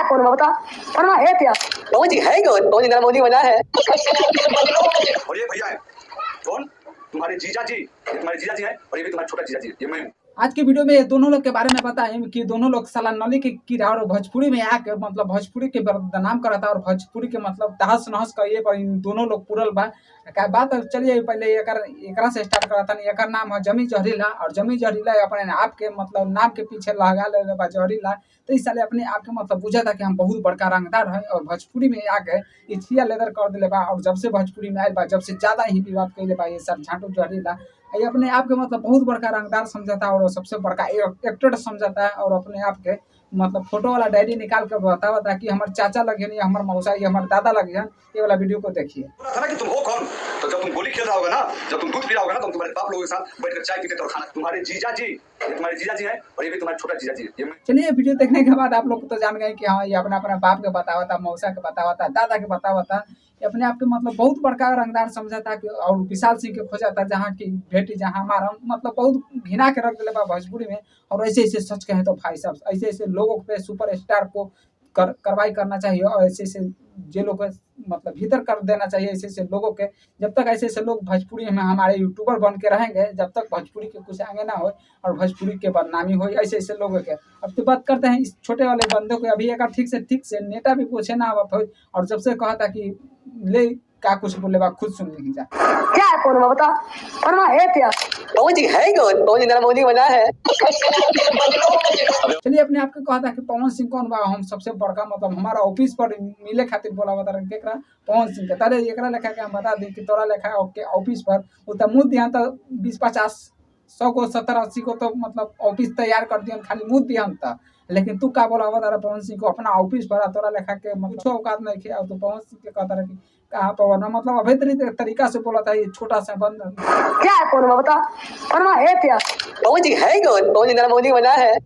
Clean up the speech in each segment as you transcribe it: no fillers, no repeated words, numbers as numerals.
कौन बता फरमा है क्या पवन जी है कौन? पवन जी मेरा मोदी बना है। और ये भैया है कौन? तुम्हारे जीजा जी, ये तुम्हारे जीजा जी है और ये भी तुम्हारा छोटा जीजा जी, ये मैं हूँ। आज के वीडियो में ये दोनों लोग के बारे में बताएं कि दोनों लोग साला नली के कीड़ा और भोजपुरी में आके मतलब भोजपुरी के बदनाम करा था और भोजपुरी के मतलब तहस नहस करिए पर इन दोनों लोग पूरल बा का बात। चलिए पहले एकरा से स्टार्ट करा था। एकर नाम है जमी जहरीला और जमी जहरीला अपने आप के मतलब नाम के पीछे लगा ले बा जहरीला। तो इस साले अपने आप के मतलब बुझा था कि हम बहुत बड़का रंगदार है और भोजपुरी में आके इथिया लेदर कर दिले बा। और जब से भोजपुरी में आए बा जब से ज्यादा ही विवाद कैले बा ये सर झाटू जहरीला। ये अपने आप के मतलब बहुत बड़का रंगदार समझाता है और सबसे बड़का एक्टर समझाता है और अपने आप के मतलब फोटो वाला डायरी निकाल कर बतावा था कि हमारे चाचा लगे नहीं हमारे मौसा ये हमारे दादा लगे हैं। ये वाला वीडियो को देखिए। बोला था ना कि तुम हो कौन? तो जब तुम गोली खेल रहा होगा ना, जब तुम दूध पी रहा होगा ना, तो तुम्हारे बाप लोगों के साथ बैठकर चाय पीते थे और खाना। तुम्हारे जीजा जी, ये तुम्हारे जीजा जी है और ये भी तुम्हारा छोटा जीजा जी, ये मैं। चलिए वीडियो देखने के बाद आप लोग तो जान गए कि हाँ ये अपना अपना बाप के बतावा था, मौसा के बतावा था, दादा के बतावा था। ये अपने आप के मतलब बहुत बड़का रंगदार समझा था कि और विशाल सिंह के खोजा था जहाँ की बेटी जहाँ हमारा मतलब बहुत घिना के रख दिले बा भोजपुरी में। और ऐसे ऐसे सच कहें तो भाई साहब ऐसे ऐसे लोगों पे सुपर स्टार को कार्रवाई करना चाहिए और ऐसे ऐसे जेलों को मतलब भीतर कर देना चाहिए ऐसे ऐसे लोगों के। जब तक ऐसे ऐसे लोग भोजपुरी में हमारे यूट्यूबर बन के रहेंगे जब तक भोजपुरी के कुछ आगे ना हो और भोजपुरी के बदनामी हो ऐसे ऐसे लोगों के। अब तो बात करते हैं इस छोटे वाले बंदे को। अभी एक ठीक से नेता भी पूछे ना और जब से कहा था कि ले क्या कुछ बोले बा खुद सुन लीजिए। क्या कौन बता फरमा है क्या पवन जी है कौन? पवन जी मेरा मोदी बना है। चलिए अपने आप को कहा था कि पवन सिंह कौन बा हम सबसे बड़का मतलब हमारा ऑफिस पर मिले खातिर बोला बता केकरा पवन सिंह के तारे एकरा लेखा के हम बता दी कि तोरा लेखा के ऑफिस पर उ त मुंह दिया तो 20-50 100 को 70-80 को तो मतलब ऑफिस तैयार कर दिया खाली मुंह दिया था। लेकिन तू का बोला बता पवन सिंह को अपना ऑफिस पर तोरा लेखा के कुछ औकात नहीं खे। तो पवन सिंह के कहता कि कहाँ पवन मतलब अभेद तरीका से बोला था ये छोटा सा बंद। क्या कौन बता फरमा है क्या पवन जी है कौन? पवन जी मेरा मोदी बना है।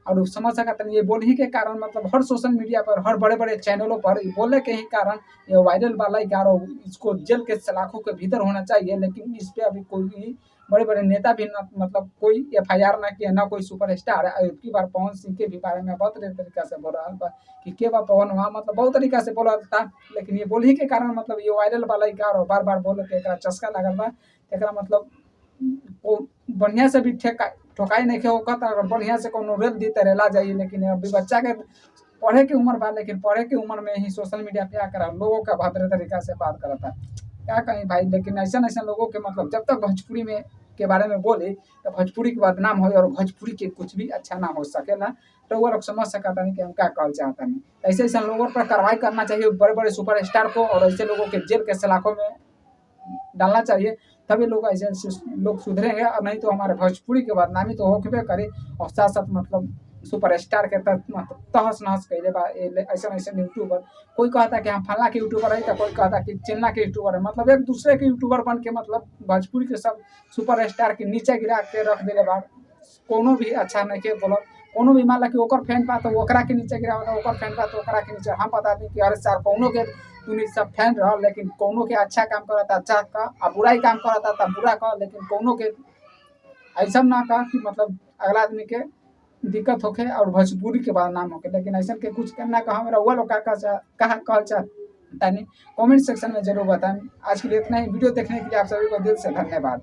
और समझ सकता ये बोलने के कारण मतलब हर सोशल मीडिया पर हर बड़े बड़े चैनलों पर बोलने के ही कारण ये वायरल वाला ही कारण इसको जेल के सलाखों के भीतर होना चाहिए। लेकिन इस पे अभी कोई बड़े बड़े नेता भी न मतलब कोई FIR ना किया ना कोई सुपरस्टार। की बार पवन सिंह के भी बारे में बहुत तरीका से बोल रहा था कि के बा पवन वहाँ मतलब बहुत तरीका से बोला था। लेकिन ये बोल ही के कारण मतलब ये वायरल वाला ही कारण बार बार बोल के चस्का लगल बा। एक मतलब बढ़िया से भी ठोकाई नहीं के होगा अगर बढ़िया से कोनो रेल दी तो रेला जाइए। लेकिन अभी बच्चा के पढ़े की उम्र बा लेकिन पढ़े की उम्र में ही सोशल मीडिया पे आकर लोगों का भद्र तरीका से बात करा था क्या कहीं भाई। लेकिन ऐसा ऐसा लोगों के मतलब जब तक भोजपुरी में के बारे में बोले तो भोजपुरी के बदनाम हो और भोजपुरी के कुछ भी अच्छा ना हो सकेला। तो वो लोग समझ सकता नहीं कि हम क्या कहना चाहता नहीं। ऐसे ऐसे लोगों पर कार्रवाई करना चाहिए बड़े बड़े सुपर स्टार को और ऐसे लोगों के जेल के सलाखों में डालना चाहिए तभी लोग ऐसे लोग सुधरेंगे। और नहीं तो हमारे भोजपुरी के बदनामी तो होके करे और साथ साथ मतलब सुपर स्टार के तहस नहस कैले बा ऐसे ऐसे यूट्यूबर। कोई कहता कि हम फला के यूट्यूबर है तो कोई कहता कि चिन्ना के यूट्यूबर है। मतलब एक दूसरे के यूट्यूबर बन के मतलब भोजपुरी के सब सुपर स्टार के नीचे गिरा के रख दिले बा। कोनो भी अच्छा नहीं के बोलो कोनो भी मान ला कि ओकर फैन पा तो ओकरा के नीचे गिरा ओकर फैन पा तो ओकरा के नीचे। हम बता दी कि अरे सर कोनो के तू सब फैन रह लेकिन कोनो के अच्छा काम करता अच्छा का और बुराई काम करता था बुरा का। लेकिन कोनो के ऐसा ना कहा कि मतलब अगला आदमी के दिक्कत होके और भोजपुरी के बदनाम होके। लेकिन ऐसा के कुछ करना कहा मेरा वो लोग कहा कमेंट सेक्शन में जरूर बताएं। आज के लिए इतना ही। वीडियो देखने के लिए आप सभी को दिल से धन्यवाद।